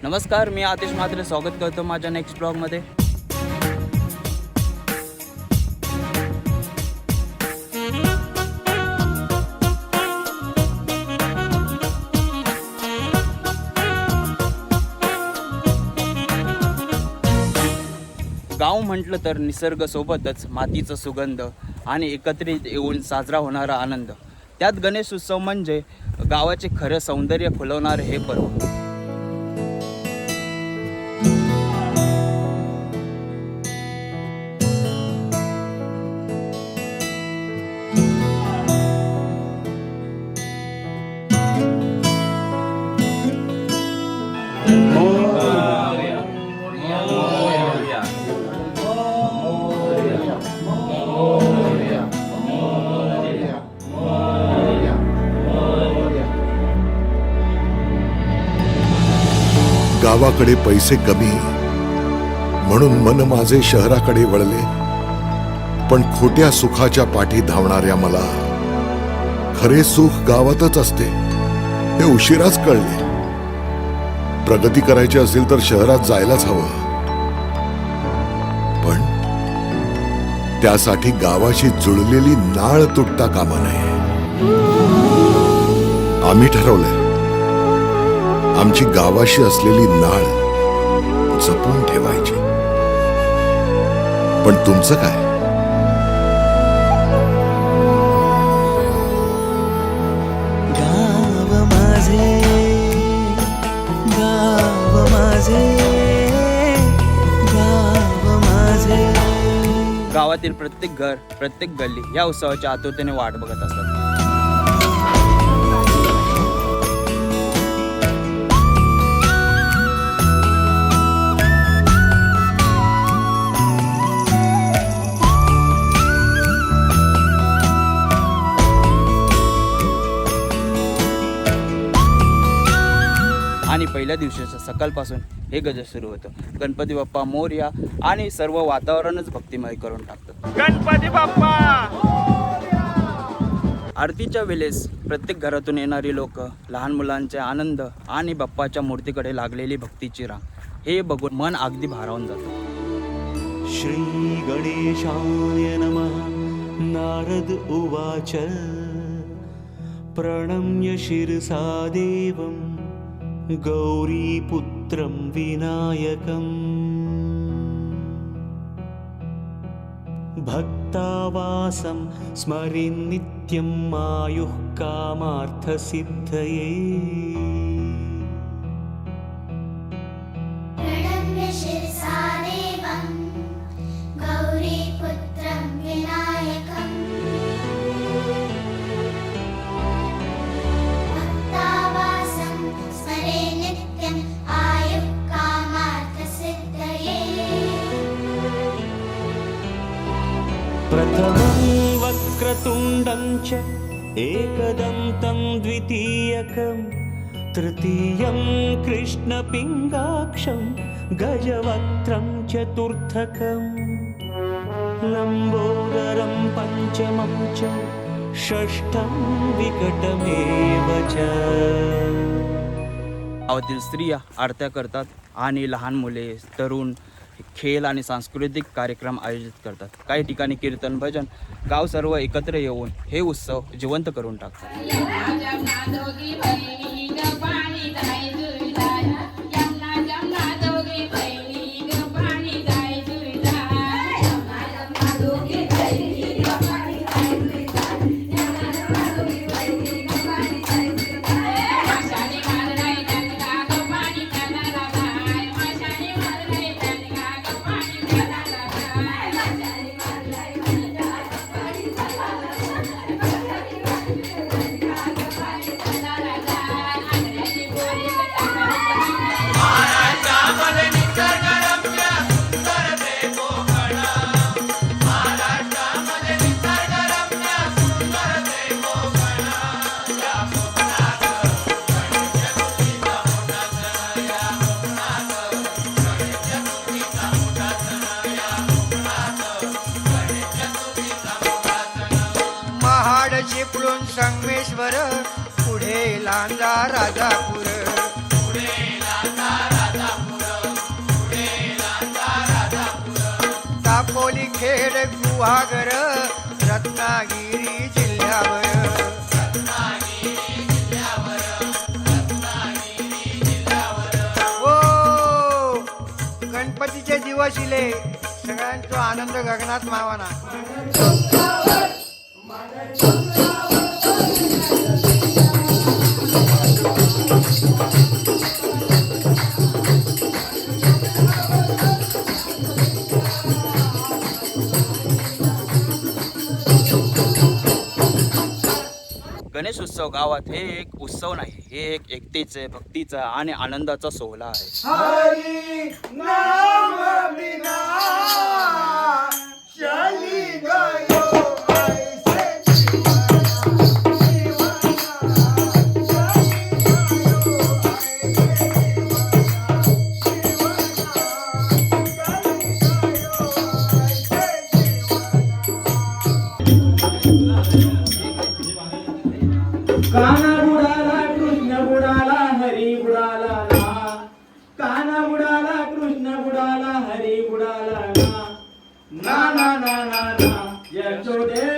नमस्कार, मी आतिश म्हात्रे स्वागत करतो माझ्या नेक्स्ट ब्लॉगमध्ये. गाव म्हटलं तर निसर्ग सोबतच मातीचा सुगंध आणि एकत्रित येऊन साजरा होणारा आनंद. त्यात गणेश उत्सव म्हणजे गावाचे खरं सौंदर्य खुलवणारे हे पर्व. गावाकडे पैसे कमी म्हणून मन माझे शहराकडे वळले. पण खोट्या सुखाच्या पाठी धावणाऱ्या मला खरे सुख गावातच असते हे उशिराच कळले. प्रगती करायची असेल तर शहरात जायलाच हवं, पण त्यासाठी गावाशी जुळलेली नाळ तुटता कामा नये. आम्ही ठरवलंय आमची गावाशी असलेली नाळ जपून ठेवायची. पण तुमचं काय? गाव माझे, गाव माझे, गाव माझे. गावातील प्रत्येक घर, प्रत्येक गल्ली या उत्सवाच्या आतुरतेने वाट बघत असतात. आणि पहिल्या दिवशीच्या सकाळपासून हे गजर सुरू होतं. गणपती बाप्पा मोरया आणि सर्व वातावरणच भक्तिमय करून टाकतं. गणपती बाप्पा. आरतीच्या वेळेस प्रत्येक घरातून येणारी लोक, लहान मुलांचे आनंद आणि बाप्पाच्या मूर्तीकडे लागलेली भक्तीची रांग हे बघून मन अगदी भारावून जातं. श्री गणेशाय नमः. नारद उवाच प्रणम्य शिरसा देवं गौरीपुत्रं विनायकम्. भक्तावासं स्मरेन् नित्यं आयुः कामार्थसिद्धये. प्रणम्य शिरसा देवं गौरीपुत्रं विनायकम्. भक्तावासं स्मरे नित्यम् आयुः कामार्थसिद्धये. प्रथमं वक्रतुण्डं च एकदन्तं द्वितीयकं तृतीयं कृष्णपिङ्गाक्षं गजवक्त्रं चतुर्थकं लम्बोदरं पंचमं च षष्ठं विकटमेव च. गावातील स्त्रिया आरत्या करतात आणि लहान मुले, तरुण खेळ आणि सांस्कृतिक कार्यक्रम आयोजित करतात. काही ठिकाणी कीर्तन, भजन, गाव सर्व एकत्र येऊन हे उत्सव जिवंत करून टाकतात. चिपळूण संगमेश्वर पुढे लांजा राजापूर. पुढे लांजा राजापूर. माहोली खेड गुहागर रत्नागिरी जिल्ह्यावर ओ गणपतीचे दिवस इले सगळ्यांचा आनंद गगनात मावाना गणेश उत्सव गावात हे एक उत्सव नाही, हे एक एकतेचे, भक्तीचा आणि आनंदाचा सोहळा आहे. हरी नाम बिना चली गयो काना बुडाला कृष्ण बुडाला हरी बुडाला ना काना बुडाला कृष्ण बुडाला हरी बुडाला ना ना ना ना ना यशोदे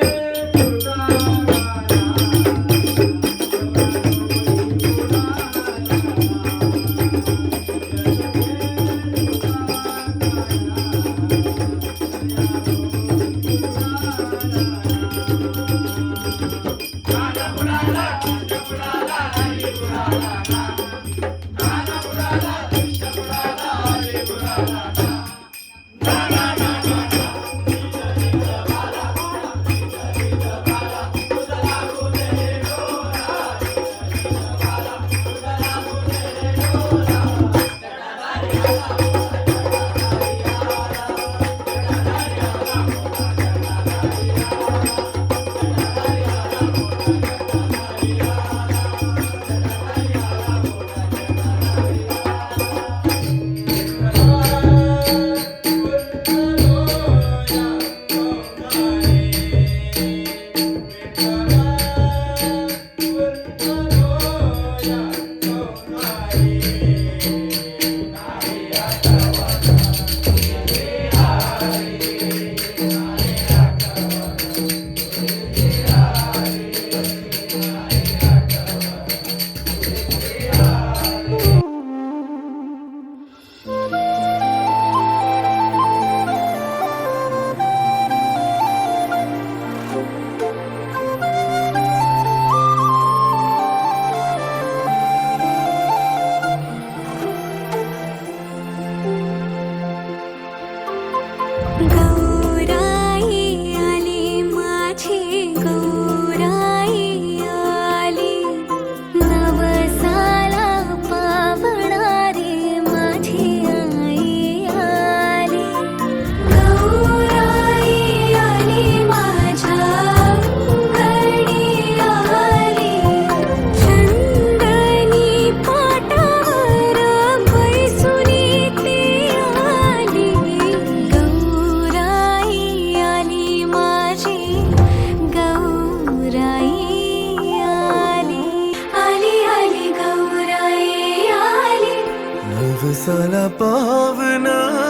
नवसाला पावनारी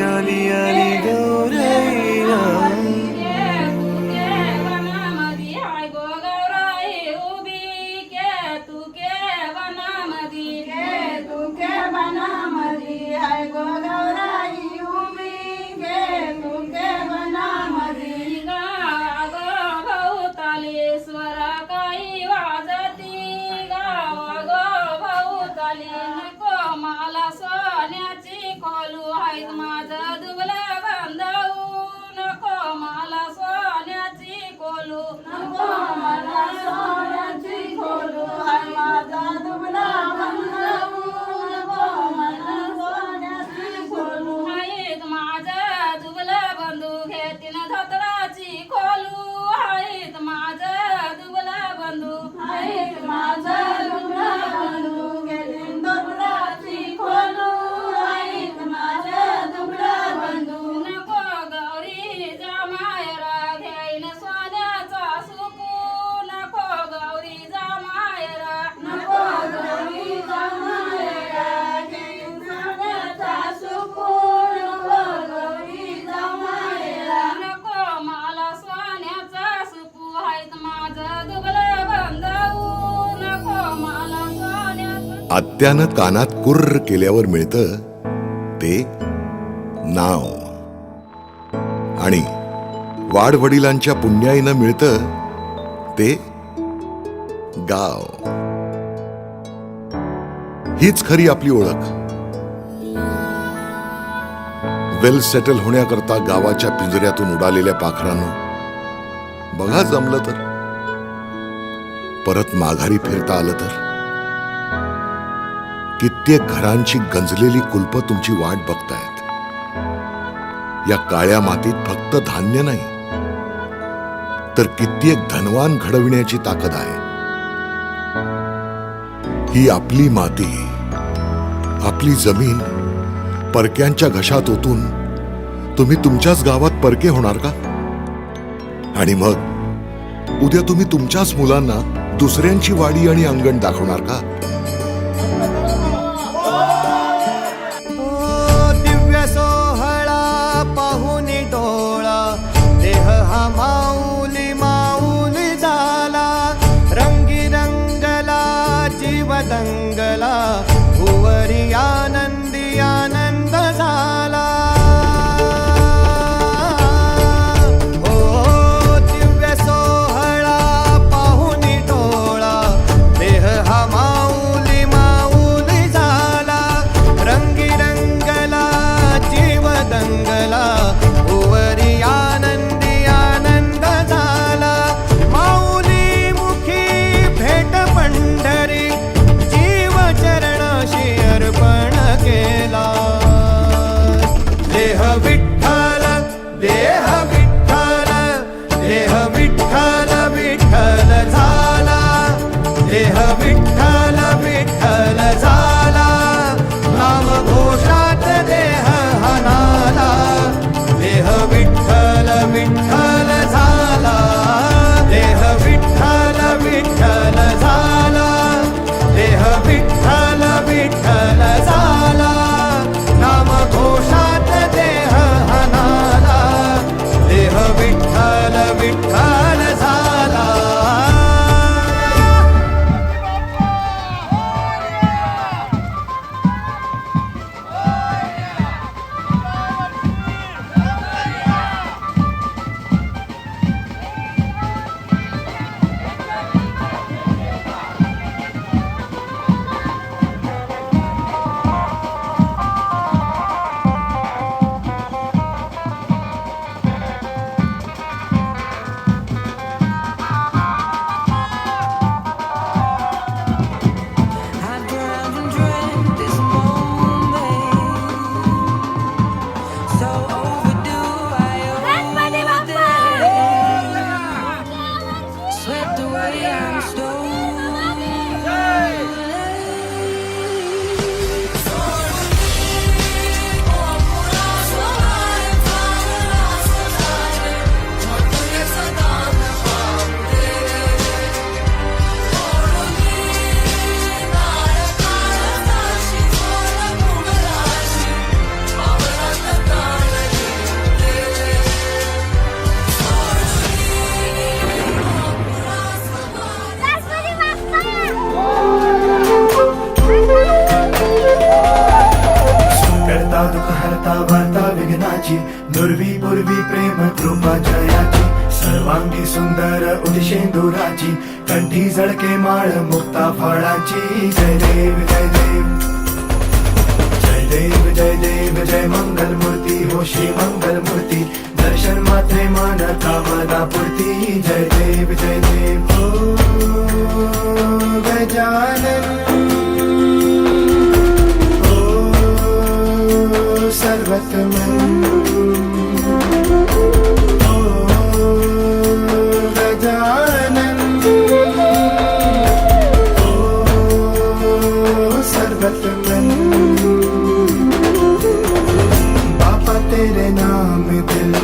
आली आली गौरैया नको गौरी जा मायरा नको गौरी आत्यानं कानात कुर्र केल्यावर मिळतं ते नाव, आणि वाडवडिलांच्या पुण्याईनं मिळतं ते गाव. हीच खरी आपली ओळख. वेल सेटल होण्याकरता गावाच्या पिंजऱ्यातून उडालेल्या पाखरांनो, बघा जमलं तर परत माघारी फिरता आलं तर. कित्येक घरांची गंजलेली कुलपं तुमची वाट बघतायत. या काळ्या मातीत फक्त धान्य नाही, तर कित्येक धनवान घडविण्याची ताकद आहे. ही आपली माती, आपली जमीन परक्यांच्या घशात ओतून तुम्ही तुमच्याच गावात परके होणार का? आणि मग उद्या तुम्ही तुमच्याच मुलांना दुसऱ्यांची वाडी आणि अंगण दाखवणार का? दिव्य सोहळा पाहून डोळा, देह हा माऊली माऊली झाला. रंगी रंगला जीव दंगला, भुवरी आनंदी आनंद झाला. हो दिव्य सोहळा पाहून डोळा, देह हा माऊली माऊली झाला. रंगी रंगला जीव दंगला, भुवरी आनंदी आनंद झाला. माऊली मुखी भेट पंढरी, जीव चरणाशी अर्पण केला. देह विठ्ठल देह विठ्ठल देह विठ्ठल विठ्ठल झाला. देह विठ्ठल विठ्ठल झाला. नाम घोषात देह हनाला. देह विठ्ठल विठ्ठल झाला. देह विठ्ठल विठ्ठल झाला. देह विठ्ठल विठ्ठल झाला. नाम घोषात देह हनाला. देह विठ्ठल विठ्ठल झाला. I drowned and dreamt this moment, so overdue. I overdid, swept away on stone. करता दुःख हरता वार्ता विघ्नाची, दुर्वी पूर्वी प्रेम कृपा जयाची. सर्वांगी सुंदर उदिशेंदुराची, कंठी जळके माळ मुक्ता फळाची. जय देव जय देव जय देव जय देव जय मंगल मूर्ती हो श्री मंगल मूर्ती. दर्शन मात्रे मन कामना पूर्ती. जय देव जय देव हो गजानन सर्वतमन. ओ गजानन ओ सर्वतमन. बापा तेरे नाम दिल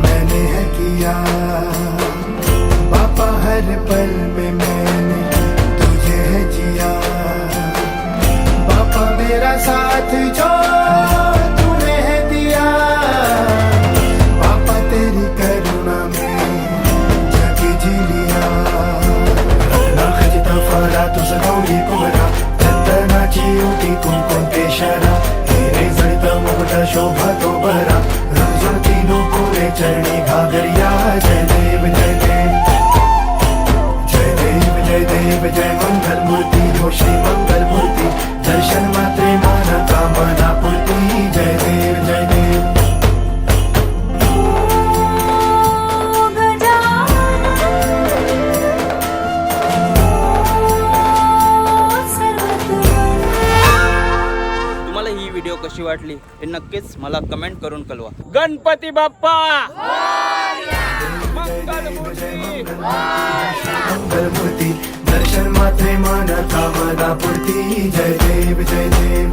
मैंने है किया. बापा हर पल में मैंने तुझे है जिया. बापा मेरा साथ जो तूने है दिया. बापा तेरी करुणा में जग जी लिया. रत्ना खजिता फळा तुझ गौरी कुमरा. चंदन व्हिडिओ कशी वाटली हे नक्कीच मला कमेंट करून कळवा. गणपती बाप्पा मंगलमूर्ती. मंगलमूर्ती दर्शन मात्रे मन कामना पूर्ती. जय देव जय देव.